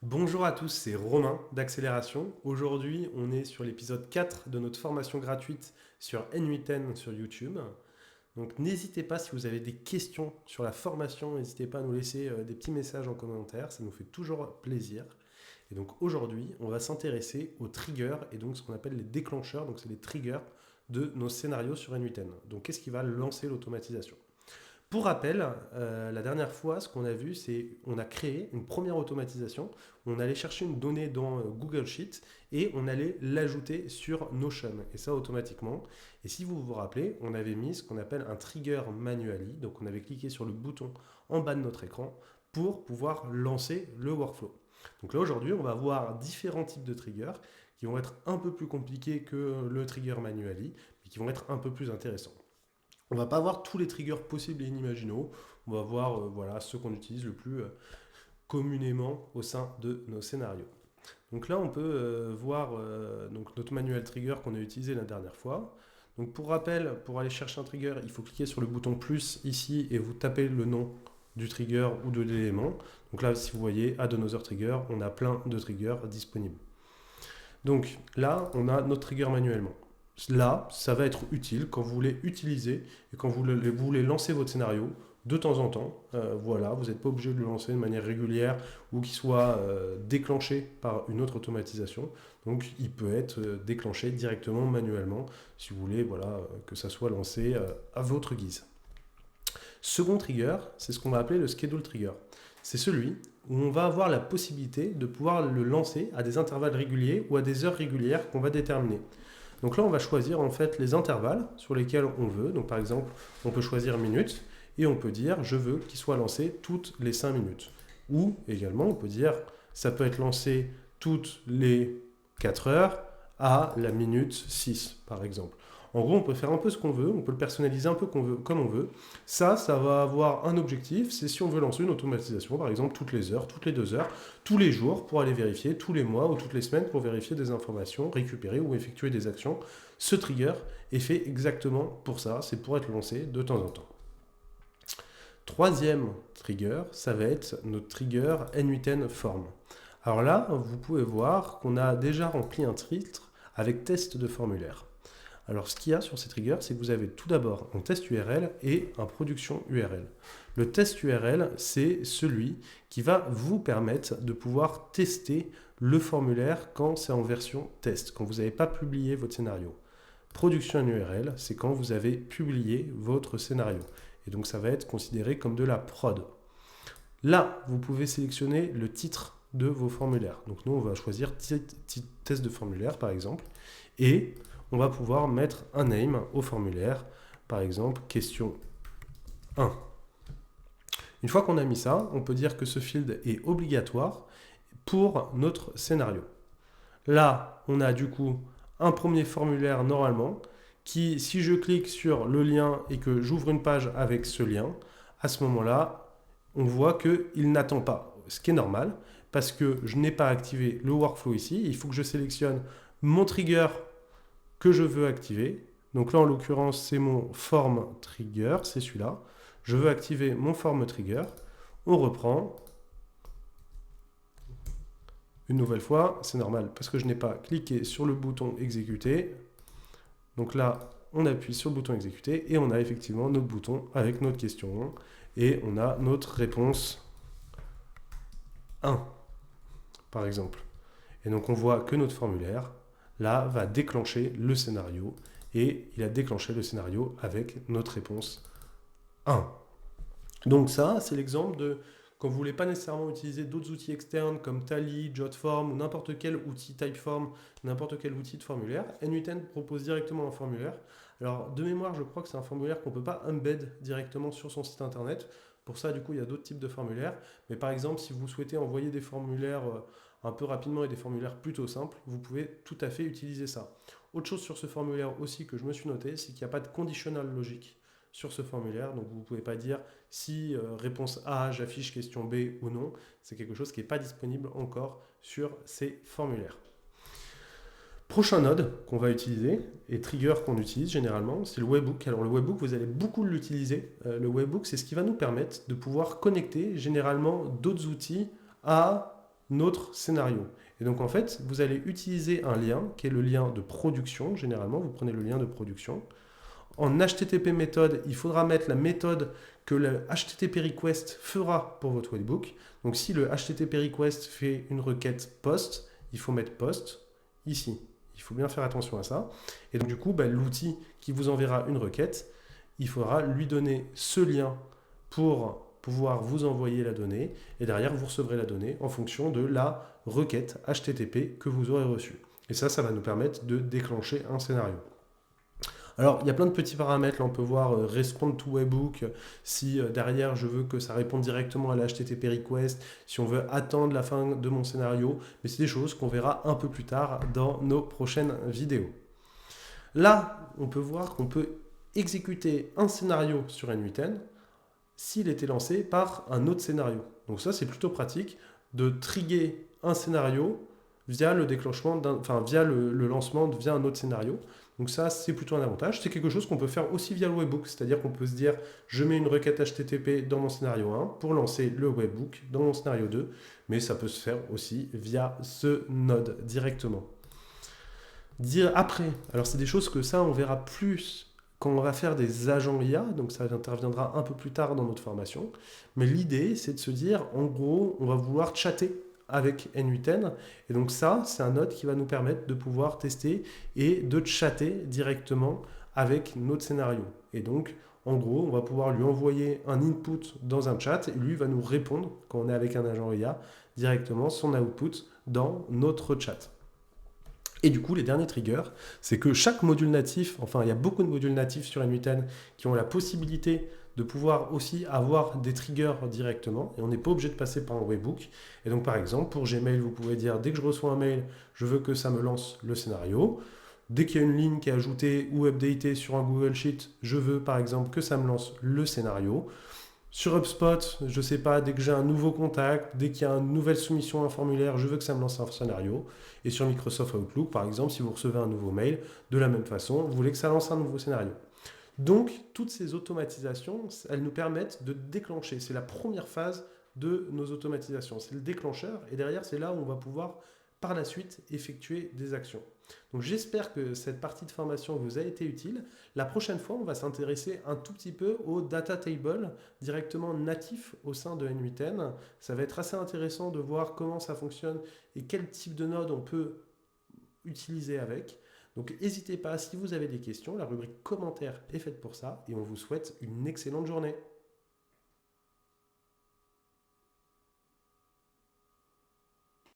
Bonjour à tous, c'est Romain d'Accélération. Aujourd'hui, on est sur l'épisode 4 de notre formation gratuite sur N8N sur YouTube. Donc n'hésitez pas, si vous avez des questions sur la formation, n'hésitez pas à nous laisser des petits messages en commentaire, ça nous fait toujours plaisir. Et donc aujourd'hui, on va s'intéresser aux triggers et donc ce qu'on appelle les déclencheurs, donc c'est les triggers de nos scénarios sur N8N. Donc qu'est-ce qui va lancer l'automatisation? Pour rappel, la dernière fois, ce qu'on a vu, c'est on a créé une première automatisation. On allait chercher une donnée dans Google Sheet et on allait l'ajouter sur Notion. Et ça automatiquement. Et si vous vous rappelez, on avait mis ce qu'on appelle un trigger manually. Donc on avait cliqué sur le bouton en bas de notre écran pour pouvoir lancer le workflow. Donc là aujourd'hui, on va voir différents types de triggers qui vont être un peu plus compliqués que le trigger manually, mais qui vont être un peu plus intéressants. On va pas voir tous les triggers possibles et inimaginables. On va voir voilà, ceux qu'on utilise le plus communément au sein de nos scénarios. Donc là, on peut voir donc notre manuel trigger qu'on a utilisé la dernière fois. Donc pour rappel, pour aller chercher un trigger, il faut cliquer sur le bouton plus ici et vous tapez le nom du trigger ou de l'élément. Donc là, si vous voyez, Add Another Trigger, on a plein de triggers disponibles. Donc là, on a notre trigger manuellement. Là, ça va être utile quand vous voulez utiliser et quand vous voulez lancer votre scénario de temps en temps. Voilà, vous n'êtes pas obligé de le lancer de manière régulière ou qu'il soit déclenché par une autre automatisation. Donc, il peut être déclenché directement manuellement si vous voulez voilà, que ça soit lancé à votre guise. Second trigger, c'est ce qu'on va appeler le schedule trigger. C'est celui où on va avoir la possibilité de pouvoir le lancer à des intervalles réguliers ou à des heures régulières qu'on va déterminer. Donc là, on va choisir en fait les intervalles sur lesquels on veut. Donc par exemple, on peut choisir minutes et on peut dire je veux qu'il soit lancé toutes les 5 minutes. Ou également, on peut dire ça peut être lancé toutes les 4 heures à la minute 6 par exemple. En gros, on peut faire un peu ce qu'on veut, on peut le personnaliser un peu comme on veut. Ça va avoir un objectif, c'est si on veut lancer une automatisation, par exemple toutes les heures, toutes les 2 heures, tous les jours pour aller vérifier, tous les mois ou toutes les semaines pour vérifier des informations, récupérer ou effectuer des actions. Ce trigger est fait exactement pour ça, c'est pour être lancé de temps en temps. Troisième trigger, ça va être notre trigger N8N form. Alors là, vous pouvez voir qu'on a déjà rempli un titre avec test de formulaire. Alors ce qu'il y a sur ces triggers, c'est que vous avez tout d'abord un test URL et un production URL. Le test URL, c'est celui qui va vous permettre de pouvoir tester le formulaire quand c'est en version test, quand vous n'avez pas publié votre scénario. Production URL, c'est quand vous avez publié votre scénario. Et donc ça va être considéré comme de la prod. Là, vous pouvez sélectionner le titre de vos formulaires. Donc nous, on va choisir test de formulaire, par exemple. Et on va pouvoir mettre un name au formulaire. Par exemple, question 1. Une fois qu'on a mis ça, on peut dire que ce field est obligatoire pour notre scénario. Là, on a du coup un premier formulaire normalement qui, si je clique sur le lien et que j'ouvre une page avec ce lien, à ce moment-là, on voit qu'il n'attend pas, ce qui est normal, parce que je n'ai pas activé le workflow ici. Il faut que je sélectionne mon trigger que je veux activer. Donc là, en l'occurrence, c'est mon form trigger, c'est celui-là. Je veux activer mon form trigger. On reprend. Une nouvelle fois, c'est normal, parce que je n'ai pas cliqué sur le bouton exécuter. Donc là, on appuie sur le bouton exécuter et on a effectivement notre bouton avec notre question et on a notre réponse 1, par exemple. Et donc on voit que notre formulaire, là, va déclencher le scénario et il a déclenché le scénario avec notre réponse 1. Donc ça, c'est l'exemple de quand vous ne voulez pas nécessairement utiliser d'autres outils externes comme Tally, Jotform ou n'importe quel outil Typeform, n'importe quel outil de formulaire, N8N propose directement un formulaire. Alors de mémoire, je crois que c'est un formulaire qu'on ne peut pas embed directement sur son site internet. Pour ça, du coup, il y a d'autres types de formulaires. Mais par exemple, si vous souhaitez envoyer des formulaires un peu rapidement et des formulaires plutôt simples, vous pouvez tout à fait utiliser ça. Autre chose sur ce formulaire aussi que je me suis noté, c'est qu'il n'y a pas de conditional logique sur ce formulaire. Donc vous ne pouvez pas dire si réponse A, j'affiche question B ou non. C'est quelque chose qui n'est pas disponible encore sur ces formulaires. Prochain node qu'on va utiliser et trigger qu'on utilise généralement, c'est le webhook. Alors le webhook, vous allez beaucoup l'utiliser. Le webhook, c'est ce qui va nous permettre de pouvoir connecter généralement d'autres outils à notre scénario. Et donc en fait, vous allez utiliser un lien qui est le lien de production. Généralement, vous prenez le lien de production. En HTTP méthode, il faudra mettre la méthode que le HTTP request fera pour votre webhook. Donc si le HTTP request fait une requête post, il faut mettre post ici. Il faut bien faire attention à ça. Et donc du coup, l'outil qui vous enverra une requête, il faudra lui donner ce lien pour pouvoir vous envoyer la donnée. Et derrière, vous recevrez la donnée en fonction de la requête HTTP que vous aurez reçue. Et ça va nous permettre de déclencher un scénario. Alors, il y a plein de petits paramètres. Là, on peut voir respond to webhook, si derrière, je veux que ça réponde directement à la HTTP request, si on veut attendre la fin de mon scénario. Mais c'est des choses qu'on verra un peu plus tard dans nos prochaines vidéos. Là, on peut voir qu'on peut exécuter un scénario sur N8N s'il était lancé par un autre scénario. Donc ça, c'est plutôt pratique de trigger un scénario via le déclenchement, via le lancement via un autre scénario. Donc ça, c'est plutôt un avantage. C'est quelque chose qu'on peut faire aussi via le webhook, c'est-à-dire qu'on peut se dire, je mets une requête HTTP dans mon scénario 1 pour lancer le webhook dans mon scénario 2, mais ça peut se faire aussi via ce node directement. Dire après, alors c'est des choses que ça, on verra plus quand on va faire des agents IA, donc ça interviendra un peu plus tard dans notre formation, mais l'idée, c'est de se dire, en gros, on va vouloir chatter avec N8N. Et donc ça, c'est un node qui va nous permettre de pouvoir tester et de chatter directement avec notre scénario. Et donc, en gros, on va pouvoir lui envoyer un input dans un chat et lui va nous répondre, quand on est avec un agent IA, directement son output dans notre chat. Et du coup, les derniers triggers, c'est que chaque module natif, enfin il y a beaucoup de modules natifs sur N8N qui ont la possibilité de pouvoir aussi avoir des triggers directement et on n'est pas obligé de passer par un webhook. Et donc par exemple, pour Gmail, vous pouvez dire dès que je reçois un mail, je veux que ça me lance le scénario. Dès qu'il y a une ligne qui est ajoutée ou updatée sur un Google Sheet, je veux par exemple que ça me lance le scénario. Sur HubSpot, je ne sais pas, dès que j'ai un nouveau contact, dès qu'il y a une nouvelle soumission à un formulaire, je veux que ça me lance un scénario. Et sur Microsoft Outlook, par exemple, si vous recevez un nouveau mail, de la même façon, vous voulez que ça lance un nouveau scénario. Donc, toutes ces automatisations, elles nous permettent de déclencher. C'est la première phase de nos automatisations. C'est le déclencheur. Et derrière, c'est là où on va pouvoir, par la suite, effectuer des actions. Donc, j'espère que cette partie de formation vous a été utile. La prochaine fois, on va s'intéresser un tout petit peu au data table directement natif au sein de N8N. Ça va être assez intéressant de voir comment ça fonctionne et quel type de node on peut utiliser avec. Donc n'hésitez pas, si vous avez des questions, la rubrique commentaires est faite pour ça et on vous souhaite une excellente journée.